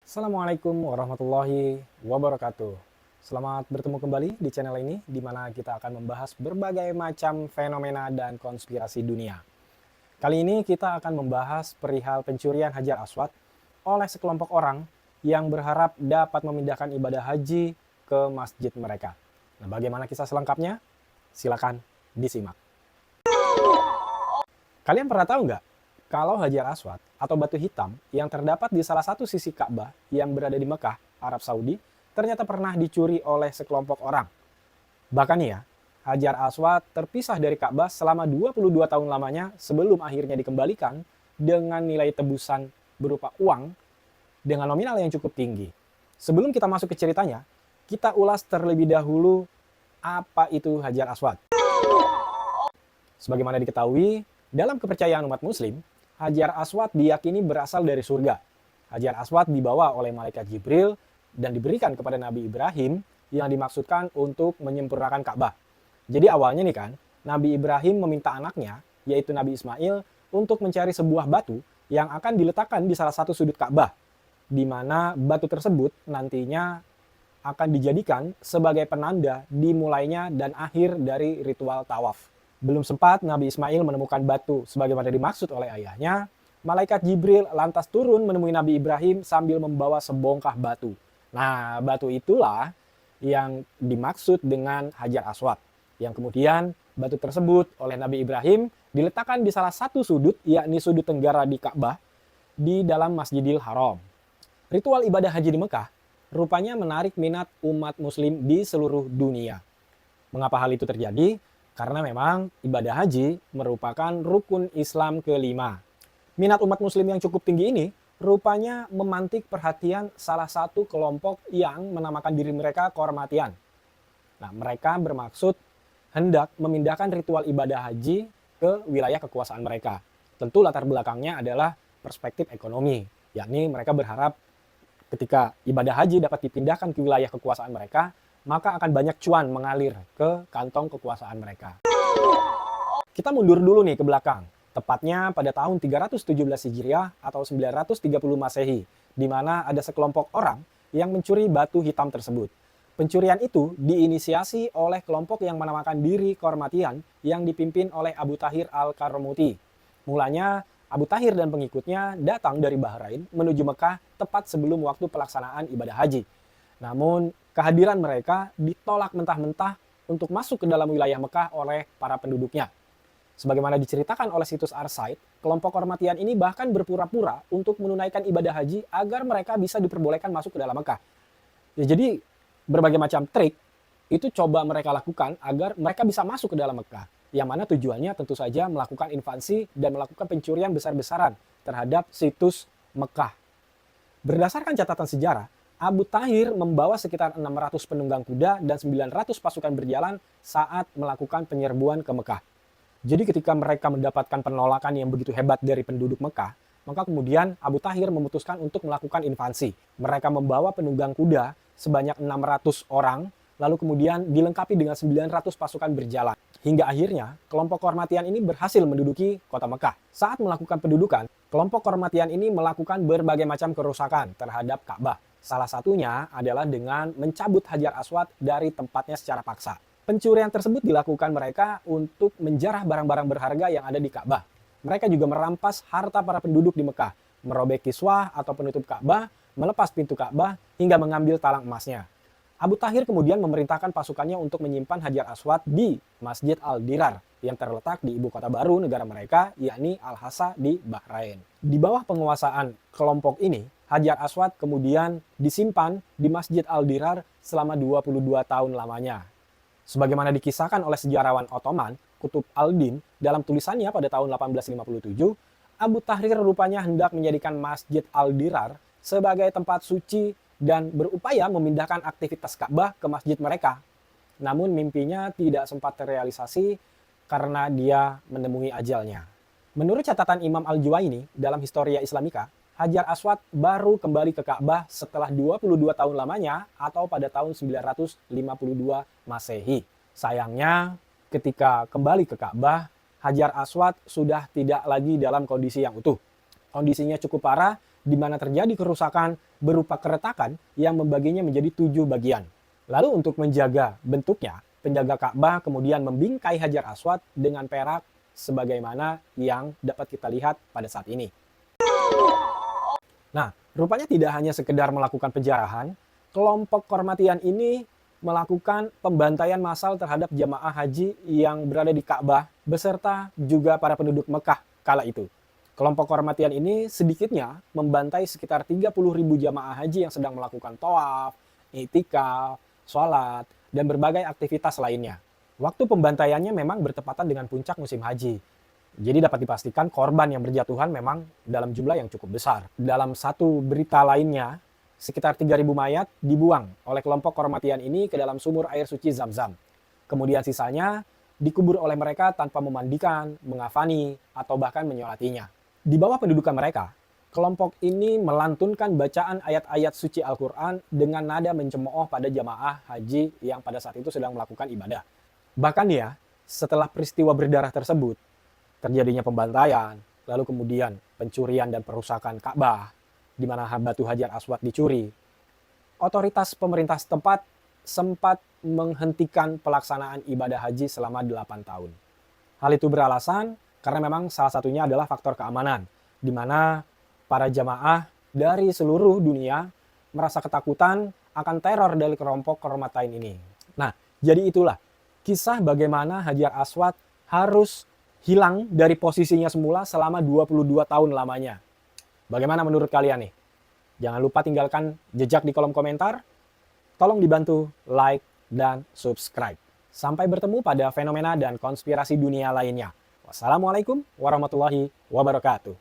Assalamualaikum warahmatullahi wabarakatuh. Selamat bertemu kembali di channel ini, di mana kita akan membahas berbagai macam fenomena dan konspirasi dunia. Kali ini kita akan membahas perihal pencurian Hajar Aswad oleh sekelompok orang yang berharap dapat memindahkan ibadah haji ke masjid mereka. Nah, bagaimana kisah selengkapnya? Silakan disimak. Kalian pernah tahu nggak kalau Hajar Aswad atau batu hitam yang terdapat di salah satu sisi Ka'bah yang berada di Mekah, Arab Saudi, ternyata pernah dicuri oleh sekelompok orang. Bahkan ya, Hajar Aswad terpisah dari Ka'bah selama 22 tahun lamanya sebelum akhirnya dikembalikan dengan nilai tebusan berupa uang dengan nominal yang cukup tinggi. Sebelum kita masuk ke ceritanya, kita ulas terlebih dahulu apa itu Hajar Aswad. Sebagaimana diketahui, dalam kepercayaan umat muslim, Hajar Aswad diyakini berasal dari surga. Hajar Aswad dibawa oleh malaikat Jibril dan diberikan kepada Nabi Ibrahim yang dimaksudkan untuk menyempurnakan Ka'bah. Jadi awalnya nih kan, Nabi Ibrahim meminta anaknya, yaitu Nabi Ismail, untuk mencari sebuah batu yang akan diletakkan di salah satu sudut Ka'bah, di mana batu tersebut nantinya akan dijadikan sebagai penanda dimulainya dan akhir dari ritual tawaf. Belum sempat Nabi Ismail menemukan batu sebagaimana dimaksud oleh ayahnya, malaikat Jibril lantas turun menemui Nabi Ibrahim sambil membawa sebongkah batu. Nah, batu itulah yang dimaksud dengan Hajar Aswad, yang kemudian batu tersebut oleh Nabi Ibrahim diletakkan di salah satu sudut, yakni sudut tenggara di Ka'bah, di dalam Masjidil Haram. Ritual ibadah haji di Mekah rupanya menarik minat umat muslim di seluruh dunia. Mengapa hal itu terjadi? Karena memang ibadah haji merupakan rukun Islam kelima. Minat umat muslim yang cukup tinggi ini rupanya memantik perhatian salah satu kelompok yang menamakan diri mereka Kehormatian. Nah, mereka bermaksud hendak memindahkan ritual ibadah haji ke wilayah kekuasaan mereka. Tentu latar belakangnya adalah perspektif ekonomi, yakni mereka berharap ketika ibadah haji dapat dipindahkan ke wilayah kekuasaan mereka, maka akan banyak cuan mengalir ke kantong kekuasaan mereka. Kita mundur dulu nih ke belakang, tepatnya pada tahun 317 Hijriah atau 930 Masehi, di mana ada sekelompok orang yang mencuri batu hitam tersebut. Pencurian itu diinisiasi oleh kelompok yang menamakan diri Kehormatian yang dipimpin oleh Abu Tahir Al-Karmuti. Mulanya Abu Tahir dan pengikutnya datang dari Bahrain menuju Mekah tepat sebelum waktu pelaksanaan ibadah haji. Namun kehadiran mereka ditolak mentah-mentah untuk masuk ke dalam wilayah Mekah oleh para penduduknya. Sebagaimana diceritakan oleh situs Arsite, kelompok Kehormatian ini bahkan berpura-pura untuk menunaikan ibadah haji agar mereka bisa diperbolehkan masuk ke dalam Mekah. Ya, jadi berbagai macam trik itu coba mereka lakukan agar mereka bisa masuk ke dalam Mekah. Yang mana tujuannya tentu saja melakukan invasi dan melakukan pencurian besar-besaran terhadap situs Mekah. Berdasarkan catatan sejarah, Abu Tahir membawa sekitar 600 penunggang kuda dan 900 pasukan berjalan saat melakukan penyerbuan ke Mekah. Jadi ketika mereka mendapatkan penolakan yang begitu hebat dari penduduk Mekah, maka kemudian Abu Tahir memutuskan untuk melakukan invasi. Mereka membawa penunggang kuda sebanyak 600 orang, lalu kemudian dilengkapi dengan 900 pasukan berjalan. Hingga akhirnya, kelompok Kehormatian ini berhasil menduduki kota Mekah. Saat melakukan pendudukan, kelompok Kehormatian ini melakukan berbagai macam kerusakan terhadap Ka'bah. Salah satunya adalah dengan mencabut Hajar Aswad dari tempatnya secara paksa. Pencurian tersebut dilakukan mereka untuk menjarah barang-barang berharga yang ada di Ka'bah. Mereka juga merampas harta para penduduk di Mekah, merobek kiswah atau penutup Ka'bah, melepas pintu Ka'bah, hingga mengambil talang emasnya. Abu Tahir kemudian memerintahkan pasukannya untuk menyimpan Hajar Aswad di Masjid Al-Dirar yang terletak di ibu kota baru negara mereka, yakni Al-Hasa di Bahrain. Di bawah penguasaan kelompok ini, Hajar Aswad kemudian disimpan di Masjid Al-Dirar selama 22 tahun lamanya. Sebagaimana dikisahkan oleh sejarawan Ottoman, Kutub Al-Din, dalam tulisannya pada tahun 1857, Abu Tahir rupanya hendak menjadikan Masjid Al-Dirar sebagai tempat suci dan berupaya memindahkan aktivitas Ka'bah ke masjid mereka. Namun mimpinya tidak sempat terrealisasi karena dia menemui ajalnya. Menurut catatan Imam Al-Juwaini dalam Historia Islamika, Hajar Aswad baru kembali ke Ka'bah setelah 22 tahun lamanya atau pada tahun 952 Masehi. Sayangnya, ketika kembali ke Ka'bah, Hajar Aswad sudah tidak lagi dalam kondisi yang utuh. Kondisinya cukup parah di mana terjadi kerusakan berupa keretakan yang membaginya menjadi 7 bagian. Lalu untuk menjaga bentuknya, penjaga Ka'bah kemudian membingkai Hajar Aswad dengan perak sebagaimana yang dapat kita lihat pada saat ini. Nah, rupanya tidak hanya sekedar melakukan penjarahan, kelompok Kormatian ini melakukan pembantaian massal terhadap jamaah haji yang berada di Ka'bah beserta juga para penduduk Mekah kala itu. Kelompok Kormatian ini sedikitnya membantai sekitar 30.000 jamaah haji yang sedang melakukan tawaf, i'tikaf, sholat, dan berbagai aktivitas lainnya. Waktu pembantaiannya memang bertepatan dengan puncak musim haji. Jadi dapat dipastikan korban yang berjatuhan memang dalam jumlah yang cukup besar. Dalam satu berita lainnya, sekitar 3.000 mayat dibuang oleh kelompok Kormatian ini ke dalam sumur air suci Zam-Zam. Kemudian sisanya dikubur oleh mereka tanpa memandikan, mengafani, atau bahkan menyolatinya. Di bawah pendudukan mereka, kelompok ini melantunkan bacaan ayat-ayat suci Al-Quran dengan nada mencemooh pada jamaah haji yang pada saat itu sedang melakukan ibadah. Bahkan ya, setelah peristiwa berdarah tersebut, terjadinya pembantaian, lalu kemudian pencurian dan perusakan Ka'bah, di mana batu Hajar Aswad dicuri, otoritas pemerintah setempat sempat menghentikan pelaksanaan ibadah haji selama 8 tahun. Hal itu beralasan karena memang salah satunya adalah faktor keamanan, di mana para jamaah dari seluruh dunia merasa ketakutan akan teror dari kelompok Kormatian ini. Nah, jadi itulah kisah bagaimana Hajar Aswad harus hilang dari posisinya semula selama 22 tahun lamanya. Bagaimana menurut kalian nih? Jangan lupa tinggalkan jejak di kolom komentar. Tolong dibantu like dan subscribe. Sampai bertemu pada fenomena dan konspirasi dunia lainnya. Wassalamualaikum warahmatullahi wabarakatuh.